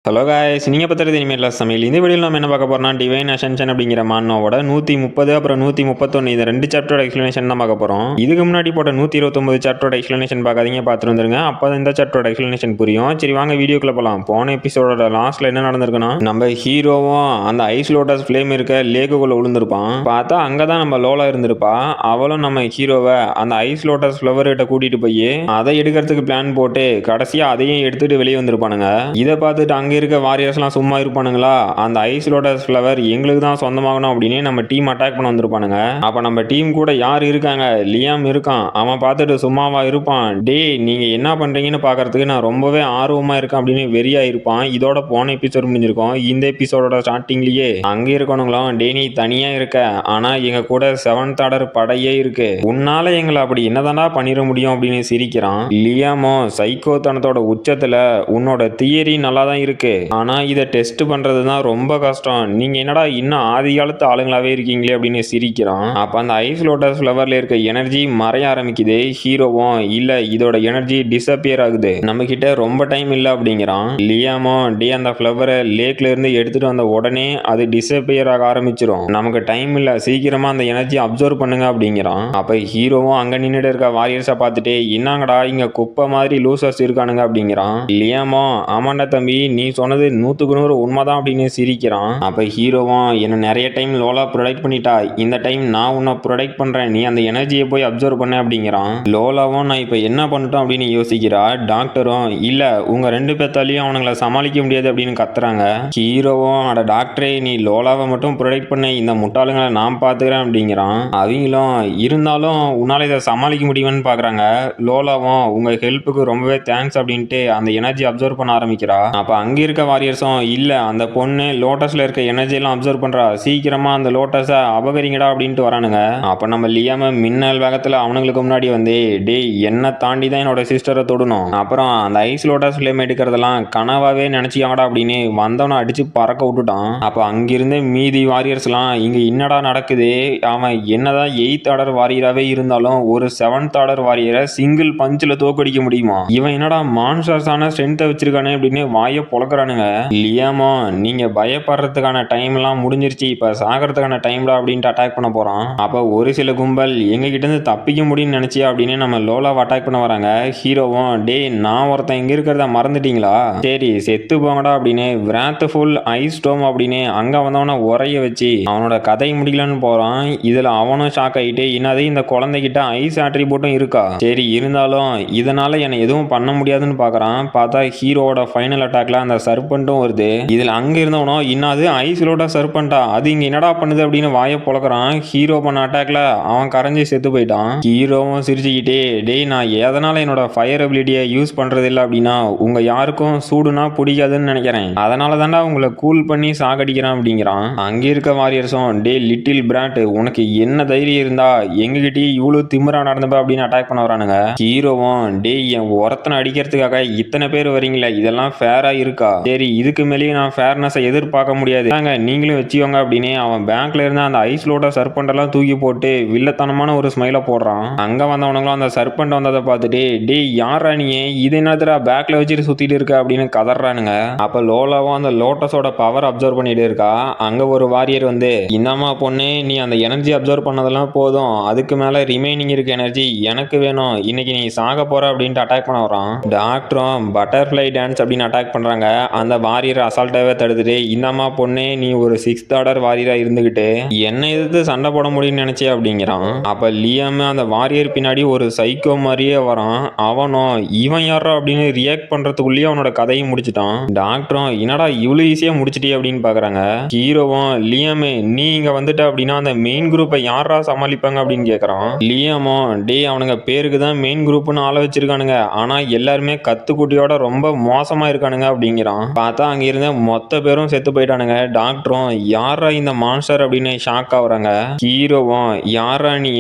Hello guys, நீங்கள் பார்த்துறது இனிமேல் சமையல். இந்த வீடியோவில் நம்ம என்ன பார்க்க போகிறோம்னா, டிவைன் அசென்ஷன் அப்படிங்கிற மானோட 130 அப்புறம் 131 இந்த 2 சாப்டரோட எக்ஸ்ப்ளனேஷன் தான் பார்க்க போகிறோம். இதுக்கு முன்னாடி போட்ட 129 சாப்டரோட எக்ஸ்ப்ளனேஷன் பார்க்காதீங்க, பார்த்துட்டு வந்துருங்க. அப்போ தான் இந்த சாப்டரோட எக்ஸ்ப்ளனேஷன் புரியும். சரி வாங்க வீடியோக்குள்ள போகலாம். போன எபிசோடோட லாஸ்ட்டில் என்ன நடந்திருக்குன்னா, நம்ம ஹீரோவும் அந்த ஐஸ் லோட்டஸ் ஃப்ளேம் இருக்க லேக்குக்குள்ளே விழுந்திருப்பான். பார்த்தா அங்கே தான் நம்ம லோலா இருந்திருப்பா. அவளும் நம்ம ஹீரோவை அந்த ஐஸ் லோட்டஸ் ஃப்ளவர் கிட்ட கூட்டிகிட்டு போய் அதை எடுக்கிறதுக்கு பிளான் போட்டு கடைசியாக அதையும் எடுத்துகிட்டு வெளியே வந்திருப்பானுங்க. இதை பார்த்துட்டு அங்கே இருக்க வாரியர்ஸ்லாம் சும்மா இருப்பானுங்களா? அந்த ஐஸ் லோட்டஸ் ஃப்ளவர் எங்களுக்கு தான் சொந்தமாகணும் அப்படின்னு நம்ம டீம் அட்டாக் பண்ண வந்திருப்பானுங்க. அப்போ நம்ம டீம் கூட யார் இருக்காங்க? லியாம் இருக்கான். அவன் பார்த்துட்டு சும்மாவா இருப்பான்? டே நீங்க என்ன பண்றீங்கன்னு பார்க்கறதுக்கு நான் ரொம்பவே ஆர்வமா இருக்கேன் அப்படின்னு வெறியா இருப்பான். இதோட போன எபிசோட் முடிஞ்சிருக்கோம். இந்த எபிசோடோட ஸ்டார்டிங்லயே அங்கே இருக்கணுங்களும், டே நீ தனியா இருக்க, ஆனா எங்க கூட 7th ஆர்டர் படையே இருக்கு, உன்னால எங்களை அப்படி என்னதானா பண்ணிட முடியும் அப்படின்னு சிரிக்கிறான். லியாமோ சைக்கோத்தனத்தோட உச்சத்துல, உன்னோட தியரி நல்லா தான் இருக்கு, ஆனா இதை டெஸ்ட் பண்றது தான் ரொம்ப கஷ்டம், நீங்க என்னடா இன்னும் ஆதி காலத்து ஆளுங்களாவே இருக்கீங்களே அப்படின்னு சிரிக்கிறான். அப்ப அந்த ஐஸ் லோட்டஸ் ஃப்ளவர்ல இருக்க எனர்ஜி மறைய ஆரம்பிக்குது. ஹீரோவும் இல்ல இதோட எனர்ஜி டிஸப்பியர் ஆகுது, நம்ம கிட்ட ரொம்ப டைம் இல்ல அப்படிங்கிறான். லியாமோ டே அந்த ஃப்ளவரை லேக்ல இருந்து எடுத்துட்டு வந்த உடனே அது டிஸப்பியர் ஆக ஆரம்பிச்சிடும், நமக்கு டைம் இல்ல, சீக்கிரமா அந்த எனர்ஜி அப்சர்வ் பண்ணுங்க அப்படிங்கிறான். அப்ப ஹீரோவும் அங்க நின்றுட்டு இருக்க வாரியர்ஸை பார்த்துட்டு என்னங்கடா இங்க குப்பை மாதிரி லூசர்ஸ் இருக்கானுங்க அப்படிங்கிறான். லியாமோ ஆமாண்டா தம்பி, நீ சொன்னது 100க்கு 100 உண்மைதான் அப்படின்னு சிரிக்கிறான். அப்ப ஹீரோவும் என்ன நிறைய டைம் லோலா ப்ரொடெக்ட் பண்ணிட்டா, இந்த டைம் நான் உன்னை ப்ரொடெக்ட் பண்றேன், நீ அந்த எனர்ஜியை போய் அப்சர்வ் பண்ண அப்படிங்கிறான். லோலாவும் நான் இப்ப என்ன பண்ணிட்டோம் அப்படின்னு யோசிக்கிறா. டாக்டரும் இல்ல உங்க 2 பேத்தாலையும் அவனுங்களை சமாளிக்க முடியாது அப்படின்னு கத்துறாங்க. ஹீரோவும் அட டாக்டரே நீ லோலாவை மட்டும் ப்ரொடெக்ட் பண்ண, இந்த முட்டாளுங்களை நான் பாத்துக்கிறேன் அப்படிங்கிறான். அவங்களும் இருந்தாலும் உன்னால இதை சமாளிக்க முடியும்னு பாக்குறாங்க. லோலாவும் உங்க ஹெல்ப்புக்கு ரொம்பவே தேங்க்ஸ் அப்படின்ட்டு அந்த எனர்ஜி அப்சர்வ் பண்ண ஆரம்பிக்கிறா. அப்ப அங்க இருக்க வாரியர்ஸும் இல்ல அந்த பொண்ணு லோட்டஸ்ல இருக்க எனர்ஜி எல்லாம் அப்சர்வ் பண்றா, சீக்கிரமா அந்த லோட்டஸை அபகரிங்கடா அப்படின்ட்டு வரானுங்க. அப்ப நம்ம லியாம மின்னல் வேகத்துல அவனுங்களுக்கு முன்னாடி வந்து டே என்ன தாண்டி தான் என்னோட சிஸ்டரை தொடணும், அப்புறம் அந்த ஐஸ் லோட்டஸ் ஃப்ளேம் எடுக்கிறதெல்லாம் கனவாவே நினைச்சியாங்கடா அப்படின்னு வந்தவனை அடிச்சு பறக்க விட்டுட்டான். அப்ப அங்கிருந்து மீதி வாரியர்ஸ்லாம் இங்க என்னடா நடக்குது, அவன் என்னதான் 8th ஆர்டர் வாரியராகவே இருந்தாலும் ஒரு 7th ஆர்டர் வாரியரை சிங்கிள் பஞ்சில் தோக்கடிக்க முடியுமா, இவன் என்னடா மான்ஸ்டர்ஸான ஸ்ட்ரென்த்தை வச்சிருக்கானே அப்படின்னு வாயை பொழக்கிறானுங்க. லியாமோ நீங்க பயப்படுறதுக்கான டைம் எல்லாம் முடிஞ்சிருச்சு, இப்ப சாகிறதுக்கான டைம்ல அப்படின்ட்டு அட்டாக் பண்ண போறான். அப்ப ஒரு சில கும்பல் எங்க கிட்ட இருந்து தப்பிக்க முடியும்னு நினைச்சியா அப்படின்னு நம்ம லோலாவை அட்டாக் பண்ண வராங்க. ஹீரோவும் டே நான் ஒருத்தன் இங்க இருக்கிறத மறந்துட்டீங்களா, சரி செத்து போங்கடா அப்படின்னு விராத்ஃபுல் ஐஸ் ஸ்டோம் அப்படின்னு அங்க வந்தவன உரைய வச்சு அவனோட கதை முடிக்கலன்னு போறான். இதுல அவனும் ஷாக் ஆயிட்டு என்னது இந்த குழந்தைகிட்ட ஐஸ் ஆட்ரிபியூட்டும் இருக்கா, சரி இருந்தாலும் இதனால என்ன எதுவும் பண்ண முடியாதுன்னு பாக்குறான். பார்த்தா ஹீரோவோட ஃபைனல் அட்டாக்ல அந்த சர்பண்டும் வருது. இதுல அங்க இருந்தவனோ இன்னாது ஐஸ்லோட சர்பண்டா, அது இங்க என்னடா பண்ணுது அப்படின்னு வாயை பொழக்கிறான். ஹீரோ பண்ண அட்டாக்ல அவன் கரைஞ்சி செத்து போயிட்டான். ஹீரோவும் சிரிச்சுக்கிட்டே டேய் நான் எதனால என்னோட ஃபயர் அபிலிட்டியை யூஸ் பண்றது இல்லை அப்படின்னா உங்க யாருக்கும் சூடுனா பிடிக்காதுன்னு நினைக்கிறேன், அதனால தாண்டா உங்களை கூல் பண்ணி சாகடிக்கிறான் அப்படிங்கிறான். அங்க இருக்க வாரியர்ஸும் டே லிட்டில் பிராட் உனக்கு என்ன தைரியம் இருந்தா எங்ககிட்டயே இவ்வளவு திமிரா நடந்தப்ப அப்படின்னு அட்டாக் பண்ண வரானுங்க. ஹீரோவும் டே என் ஒருத்தனை அடிக்கிறதுக்காக இத்தனை பேர் வரீங்களா, இதெல்லாம் ஃபேரா இருக்கா, சரி இதுக்கு மேலேயே நான் ஃபேர்னஸை எதிர்பார்க்க முடியாது, நீங்களும் வச்சுக்கோங்க அப்படின்னு அவன் பேங்க்ல இருந்து அந்த ஐஸ்லோட சர்பண்டெல்லாம் தூக்கி போட்டு வில்லத்தனமான ஒரு ஸ்மைலை போடுறான். அங்க வந்தவனுங்களும் அந்த சர்பண்ட் வந்ததை பார்த்துட்டு டே யாரா நீ, இது என்னதுடா பேக்ல வச்சுட்டு சுத்திட்டு இருக்க அப்படின்னு கதறானுங்க. அப்ப லோலாவும் அந்த லோட்டஸோட பவர் அப்சர்வ் பண்ணிட்டு இருக்கா. அங்க ஒரு வாரியர் வந்து இந்தம்மா பொண்ணு நீ அந்த எனர்ஜி அப்சர்வ் பண்ணதெல்லாம் போதும், அதுக்கு மேல ரிமைனிங் இருக்க எனர்ஜி எனக்கு வேணும், இன்னைக்கு நீ சாக போற அப்படின்ட்டு அட்டாக் பண்ண வரான். டாக்டரும் பட்டர்ஃப்ளை டான்ஸ் அப்படின்னு அட்டாக் பண்றாங்க. அந்த வாரியர் அசால்ட்டாவே தடுத்துட்டு இந்தம்மா பொண்ணு நீ ஒரு 6th ஆர்டர் வாரியரா இருந்துகிட்டு என்ன எதிர்த்து சண்டை போட முடியும்னு நினைச்சே அப்படிங்கிறான். அப்ப லியாம் அந்த வாரியர் பின்னாடி ஒரு சைக்கோ மாதிரியே வரான். அவனும் இவன் யாரா அப்படின்னு ரியாக்ட் பண்றதுக்குள்ளேயே அவனோட கதையை முடிச்சுட்டான். டாக்டரும் என்னடா இவ்வளவு ஈஸியா முடிச்சிட்டே அப்படின்னு பாக்குறாங்க. ஹீரோவும் லியாமே நீ இங்க வந்துட்ட அப்படின்னா அந்த மெயின் குரூப்பை யாரா சமாளிப்பாங்க அப்படின்னு கேக்குறான். லியாமோ டே அவனுங்க பேருக்கு தான் மெயின் குரூப்னு ஆள வச்சிருக்கானுங்க, ஆனா எல்லாருமே கத்துக்குட்டியோட ரொம்ப மோசமா இருக்கானுங்க அப்படிங்கிறான். பார்த்தா அங்க இருந்த மொத்த பேரும் செத்து போயிட்டானுங்க. டாக்டரும் யாரா இந்த மான்ஸ்டர் அப்படின்னு ஷாக் ஆகுறாங்க. ஹீரோவும் யாரா நீ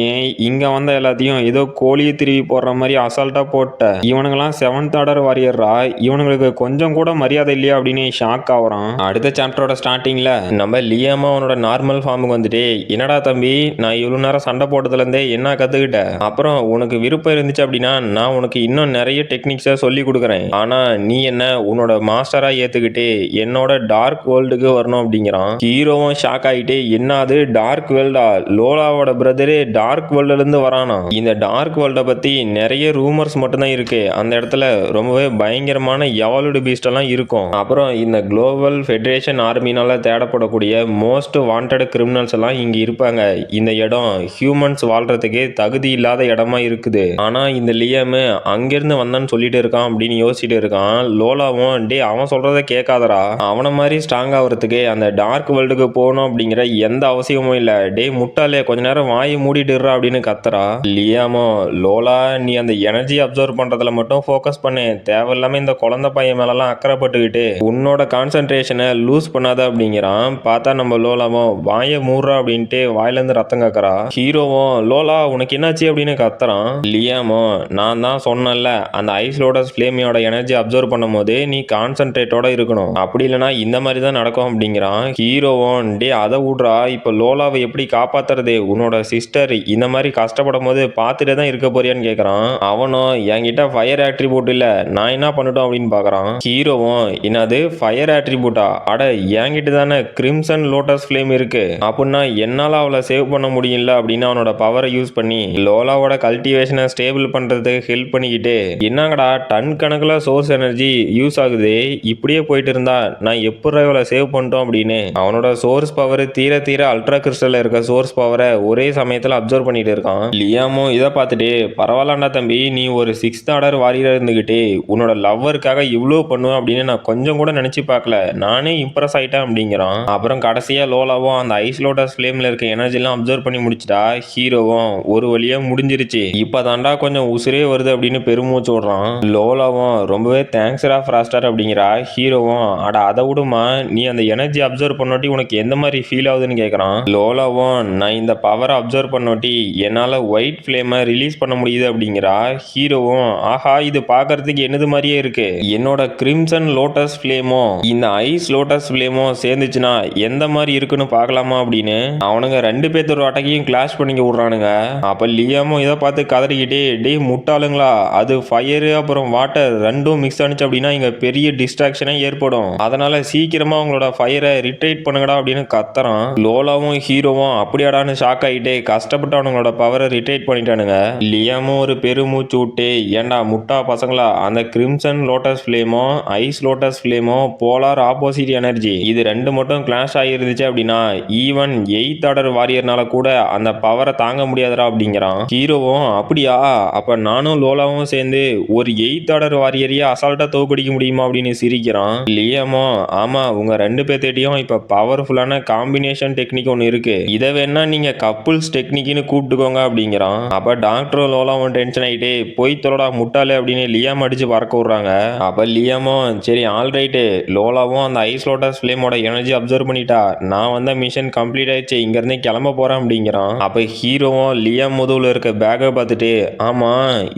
இங்க வந்த எல்லாத்தையும் ஏதோ கோழியை திருவி போடுற மாதிரி அசால்ட்டா போட்ட, இவனுங்கெல்லாம் 7th ஆர்டர் வாரியர்ரா, இவனுங்களுக்கு கொஞ்சம் கூட மரியாதை இல்லையா அப்படின்னு ஷாக் ஆகுறான். அடுத்த சாப்டரோட ஸ்டார்டிங்ல நம்ம லியாமா அவனோட நார்மல் ஃபார்முக்கு வந்துட்டு என்னடா தம்பி நான் இவ்வளவு நேரம் சண்டை போட்டதுல இருந்தே என்ன கத்துக்கிட்ட, அப்புறம் உனக்கு விருப்பம் இருந்துச்சு அப்படின்னா நான் உனக்கு இன்னும் நிறைய டெக்னிக்ஸை சொல்லி கொடுக்குறேன், ஆனா நீ என்ன உன்னோட மாஸ்டர் மாஸ்டரா ஏத்துக்கிட்டு என்னோட டார்க் வேர்ல்டுக்கு வரணும் அப்படிங்கிறான். ஹீரோவும் ஷாக் ஆகிட்டு என்னது டார்க் வேர்ல்டா, லோலாவோட பிரதரே டார்க் வேர்ல்டுல இருந்து வரானா. இந்த டார்க் வேர்ல்ட பத்தி நிறைய ரூமர்ஸ் மட்டும்தான் இருக்கு. அந்த இடத்துல ரொம்பவே பயங்கரமான எவால்வ்டு பீஸ்ட் எல்லாம் இருக்கும். அப்புறம் இந்த குளோபல் ஃபெடரேஷன் ஆர்மினால தேடப்படக்கூடிய மோஸ்ட் வாண்டட் கிரிமினல்ஸ் எல்லாம் இங்க இருப்பாங்க. இந்த இடம் ஹியூமன்ஸ் வாழ்றதுக்கு தகுதி இல்லாத இடமா இருக்குது. ஆனா இந்த லியம் அங்கிருந்து வந்தான்னு சொல்லிட்டு இருக்கான் அப்படின்னு யோசிச்சுட்டு இருக்கான். லோலாவும் டே அவன் சொல்றத கேட்காதரா, அவன மாதிரி ஸ்ட்ராங் ஆகிறதுக்கு அந்த டார்க் வேர்ல்டுக்கு போகணும் அப்படிங்கிற எந்த அவசியமும் இல்ல. டே முட்டாளே கொஞ்ச நேரம் வாயை மூடிட்டுறா அப்படின்னு கத்துறா. லியாமோ லோலா நீ அந்த எனர்ஜி அப்சர்வ் பண்றதுல மட்டும் ஃபோக்கஸ் பண்ணு, தேவையில்லாம இந்த குழந்தை பையன் மேலெல்லாம் அக்கறைப்பட்டுக்கிட்டு உன்னோட கான்சென்ட்ரேஷனை லூஸ் பண்ணாத அப்படிங்கிறான். பார்த்தா நம்ம லோலாவோ வாயை மூடுறா அப்படின்ட்டு வாயிலிருந்து ரத்தம் கக்கறா. ஹீரோவும் லோலா உனக்கு என்னாச்சு அப்படின்னு கத்துறான். லியாமோ நான் தான் சொன்னேன்ல அந்த ஐஸ் லோட்டஸ் ஃப்ளேமியோட எனர்ஜி அப்சர்வ் பண்ணும் போது நீ கான்சென்ட்ரேட்டோட இருக்கணும், அப்படி இல்லைனா இந்த மாதிரி தான் நடக்கும் அப்படிங்கிறான். ஹீரோவும் டே அதை விட்றா, இப்போ லோலாவை எப்படி காப்பாத்துறது, உன்னோட சிஸ்டர் இந்த மாதிரி கஷ்டப்படும் போது பார்த்துட்டே தான் இருக்க போறியான்னு கேட்குறான். அவனும் என்கிட்ட ஃபயர் ஆட்ரிபியூட் இல்லை, நான் என்ன பண்ணட்டும் அப்படின்னு பார்க்குறான். ஹீரோவும் என்னது ஃபயர் ஆட்ரிபியூட்டா, அட என்கிட்ட தானே கிரிம்சன் லோட்டஸ் ஃப்ளேம் இருக்கு, அப்படின்னா என்னால் அவளை சேவ் பண்ண முடியல அப்படின்னு அவனோட பவரை யூஸ் பண்ணி லோலாவோட கல்டிவேஷனை ஸ்டேபிள் பண்ணுறதுக்கு ஹெல்ப் பண்ணிக்கிட்டு என்னங்கடா டன் கணக்கில் சோர்ஸ் எனர்ஜி யூஸ் ஆகுது, இப்படியே போயிட்டு இருந்தா நான் எப்படி இவளை சேவ் பண்ணிட்டோம் அப்படின்னு அவனோட சோர்ஸ் பவர் தீர தீர அல்ட்ரா கிறிஸ்டல்ல இருக்க சோர்ஸ் பவரை ஒரே சமயத்தில் அப்சர்வ் பண்ணிட்டு இருக்கான். லியாமும் இதை பார்த்துட்டு பரவாயில்லண்டா தம்பி, நீ ஒரு 6th ஆர்டர் வாரியரா இருந்துகிட்டு உன்னோட லவ்வருக்காக இவ்வளோ பண்ணுவேன் அப்படின்னு நான் கொஞ்சம் கூட நினைச்சு பார்க்கல, நானே இம்ப்ரெஸ் ஆயிட்டேன் அப்படிங்கிறான். அப்புறம் கடைசியா லோலாவும் அந்த ஐஸ் லோட்டஸ் ஃப்ளேம்ல இருக்க எனர்ஜி எல்லாம் அப்சர்வ் பண்ணி முடிச்சிட்டா. ஹீரோவும் ஒரு வழியா முடிஞ்சிருச்சு, இப்பதான்டா கொஞ்சம் உசுரே வருது அப்படின்னு பெருமூச்சு விடுறான். லோலாவும் ரொம்பவே தேங்க்ஸ்ரா ஃப்ராஸ்டர் அப்படிங்கிறா. ஹீரோவும் அட அதை விடுமா, நீ அந்த எனர்ஜி அப்சர்வ் பண்ணோட்டி உனக்கு எந்த மாதிரி ஃபீல் ஆகுதுன்னு கேட்குறான். லோலாவும் நான் இந்த பவரை அப்சர்வ் பண்ணோட்டி என்னால் ஒயிட் ஃப்ளேமை ரிலீஸ் பண்ண முடியுது அப்படிங்கிறா. ஹீரோவும் ஆஹா இது பார்க்கறதுக்கு என்னது மாதிரியே இருக்கு, என்னோட கிரிம்சன் லோட்டஸ் ஃப்ளேமோ இந்த ஐஸ் லோட்டஸ் ஃப்ளேமோ சேர்ந்துச்சுன்னா எந்த மாதிரி இருக்குன்னு பார்க்கலாமா அப்படின்னு அவனுங்க 2 பேர்த்தோட அட்டகையும் கிளாஷ் பண்ணிக்க விடுறானுங்க. அப்போ லியாமும் இதை பார்த்து கதறிக்கிட்டே டே முட்டாளுங்களா, அது ஃபயரு அப்புறம் வாட்டர் ரெண்டும் மிக்ஸ் ஆனிச்சு அப்படின்னா இங்கே பெரிய டிஸ்ட்ராக்ஷனே ஏற்படும், அதனால சீக்கிரமாக அவங்களோட ஃபயரை ரிட்ரைட் பண்ணுங்கடா அப்படின்னு கத்துறான். லோலாவும் ஹீரோவும் அப்படியாடான்னு ஷாக் ஆகிட்டே கஷ்டப்பட்டு அவங்களோட பவரை ரிட்ரைட் பண்ணிட்டானுங்க. லியாமும் ஒரு பெருமூச்சு விட்டு ஏண்டா முட்டா பசங்களா, அந்த கிரிம்சன் லோட்டஸ் ஃப்ளேமோ ஐஸ் லோட்டஸ் ஃப்ளேமோ போலார் ஆப்போசிட் எனர்ஜி இது 2 மட்டும் கிளாஷ் ஆகிருந்துச்சு அப்படின்னா ஈவன் 8th ஆர்டர் வாரியர்னால கூட அந்த பவரை தாங்க முடியாதரா அப்படிங்கிறான். ஹீரோவும் அப்படியா, அப்ப நானும் லோலாவும் சேர்ந்து ஒரு 8th ஆர்டர் வாரியரையே அசால்ட்டா தோக்கடிக்க முடியுமா அப்படின்னு சிரிக்கிறான். லியாமோ ஆமா உங்க 2 பேர்த்திட்டையும் இப்ப பவர்ஃபுல்லான காம்பினேஷன் டெக்னிக் ஒன்று இருக்கு, இதை வேணா நீங்க கப்புள்ஸ் டெக்னிக்னு கூப்பிட்டுக்கோங்க அப்படிங்கிறான். அப்ப டாக்டரும் லோலாவும் டென்ஷன் ஆயிட்டு போய் தொலைடா முட்டாளே அப்படின்னு லியாம் அடிச்சு பறக்க விடுறாங்க. அப்ப லியாமோ சரி ஆல்ரைட்டு, லோலாவும் அந்த ஐஸ் லோட்டஸ் ஃப்ளேமோட எனர்ஜி அப்சர்வ் பண்ணிட்டா, நான் வந்த மிஷன் கம்ப்ளீட் ஆயிடுச்சு, இங்க இருந்து கிளம்ப போறேன் அப்படிங்கிறான். அப்ப ஹீரோவும் லியாம் முதுகுல இருக்க பேக்கை பார்த்துட்டு ஆமா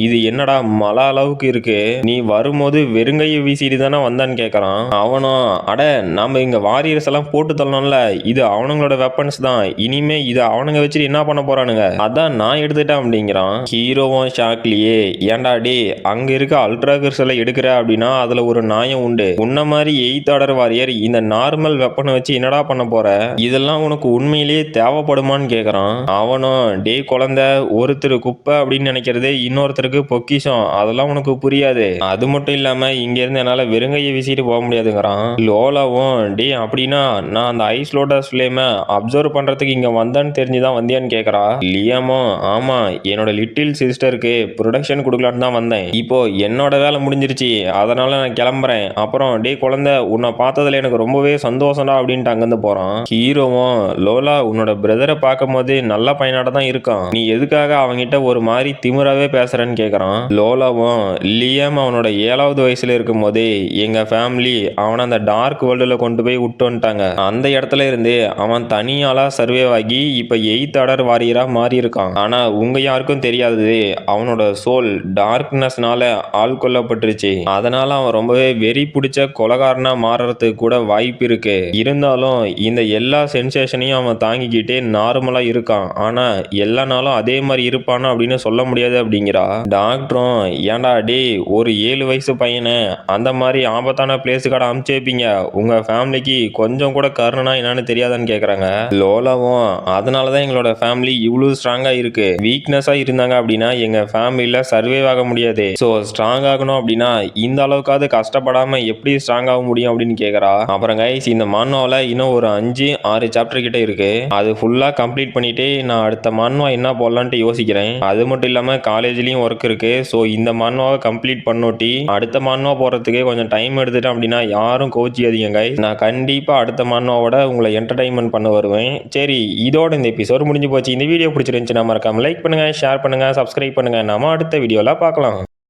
இது என்னடா மலை அளவுக்கு இருக்கு, நீ வரும்போது வெறுங்கையை வீசிட்டு தானே வந்தான்னு கேட்கறான். அவனும் அட நாம இங்க வாரியர்ஸ் எல்லாம் போட்டு தள்ளணும்ல, இது அவனுங்களோட வெப்பன்ஸ் தான், இனிமே இது அவனுங்க வச்சுட்டு என்ன பண்ண போறானுங்க, அதான் நான் எடுத்துட்டேன் அப்படிங்கிறான். ஹீரோவும் ஷாக்லியே ஏன்டா டே அங்க இருக்க அல்ட்ரா கிறிஸ்டலை எடுக்கிற அப்படின்னா அதுல ஒரு நியாயம் உண்டு, உன்ன மாதிரி 8th ஆர்டர் வாரியர் இந்த நார்மல் வெப்பனை வச்சு என்னடா பண்ண போற, இதெல்லாம் உனக்கு உண்மையிலேயே தேவைப்படுமான்னு கேட்கறான். அவனும் டே குழந்தை, ஒருத்தர் குப்பை அப்படின்னு நினைக்கிறது இன்னொருத்தருக்கு பொக்கிஷம், அதெல்லாம் உனக்கு புரியாது, அது மட்டும் இல்லாம இங்க இருந்து என்னால வெறுங்கையை வீசிட்டு போக முடியாதுங்கிறான். லோலாவும் டே அப்படின்னா நான் அந்த ஐஸ் லோட்டஸ் ஃப்ளேமை அப்சர்வ் பண்றதுக்கு இங்க வந்தான்னு தெரிஞ்சுதான் வந்தியான்னு கேட்கறா. லியாமோ ஆமா என்னோட லிட்டில் சிஸ்டருக்கு ப்ரொடக்ஷன் கொடுக்கலான்னு தான் வந்தேன், இப்போ என்னோட வேலை முடிஞ்சிருச்சு அதனால நான் கிளம்புறேன், அப்புறம் டே குழந்தை உன்னை பார்த்ததுல எனக்கு ரொம்பவே சந்தோஷம்டா அப்படின்ட்டு அங்கிருந்து போறான். ஹீரோவும் லோலா உன்னோட பிரதரை பார்க்கும் போது நல்ல பையனாட தான் இருக்கான், நீ எதுக்காக அவங்கிட்ட ஒரு மாதிரி திமிராவே பேசுறேன்னு கேட்கறான். லோலாவும் லியாம் அவனோட 7வது வயசுல இருக்கும் போதே எங்க ஃபேமிலி அவனை அந்த டார்க் வேர்ல்டுல கொண்டு போய் விட்டு வந்துட்டாங்க, அந்த இடத்துல இருந்து அவன் தனியாளா சர்வே ஆகி இப்ப 8th ஆர்டர் வாரியரா மாறி இருக்கான், ஆனா உங்க யாருக்கும் தெரியாது அவனோட சோல் டார்க்னஸ்னால ஆள் கொல்லப்பட்டுருச்சு, அதனால அவன் ரொம்பவே வெறி பிடிச்ச கொலகாரனா மாறுறதுக்கு கூட வாய்ப்பு இருக்கு, இருந்தாலும் இந்த எல்லா சென்சேஷனையும் அவன் தாங்கிக்கிட்டே நார்மலா இருக்கான், ஆனா எல்லா நாளும் அதே மாதிரி இருப்பானா அப்படின்னு சொல்ல முடியாது அப்படிங்கிறா. டாக்டரும் ஏன்டா டே ஒரு 7 வயசு பையனை அந்த மாதிரி ஆபத்தான பிளேஸுக்காட அமுச்சு வைப்பீங்க, உங்கள் ஃபேமிலிக்கு கொஞ்சம் கூட கருணைனா என்னன்னு தெரியாதான்னு கேட்குறாங்க. லோலாவும் அதனால தான் எங்களோட ஃபேமிலி இவ்வளோ ஸ்ட்ராங்காக இருக்குது, வீக்னஸாக இருந்தாங்க அப்படின்னா எங்கள் ஃபேமிலியில் சர்வே ஆக முடியாது. ஸோ ஸ்ட்ராங் ஆகணும் அப்படின்னா இந்த அளவுக்காவது கஷ்டப்படாமல் எப்படி ஸ்ட்ராங் ஆக முடியும் அப்படின்னு கேட்குறா. அப்புறம் கைஸ் இந்த மான்வாவில் இன்னும் ஒரு 5-6 சாப்டர் கிட்ட இருக்கு. அது ஃபுல்லாக கம்ப்ளீட் பண்ணிட்டு நான் அடுத்த மான்வா என்ன போடலான்ட்டு யோசிக்கிறேன். அது மட்டும் இல்லாமல் காலேஜ்லேயும் ஒர்க் இருக்கு. ஸோ இந்த மான்வாவை கம்ப்ளீட் பண்ணோட்டி அடுத்த மான்வா போகிறதுக்கே கொஞ்சம் டைம் எடுத்துட்டேன் அப்படின்னா யாரும் கோச்சிக்காதீங்க கைஸ். நான் கண்டிப்பாக அடுத்த மான்வாவோட உங்களை என்டர்டைன்மெண்ட் பண்ண வருவேன். சரி, இதோட இந்த எபிசோட் முடிஞ்சு போச்சு. இந்த வீடியோ பிடிச்சிருந்துச்சுன்னா மறக்காம லைக் பண்ணுங்க, ஷேர் பண்ணுங்க, சப்ஸ்கிரைப் பண்ணுங்க. நாம அடுத்த வீடியோல பார்க்கலாம்.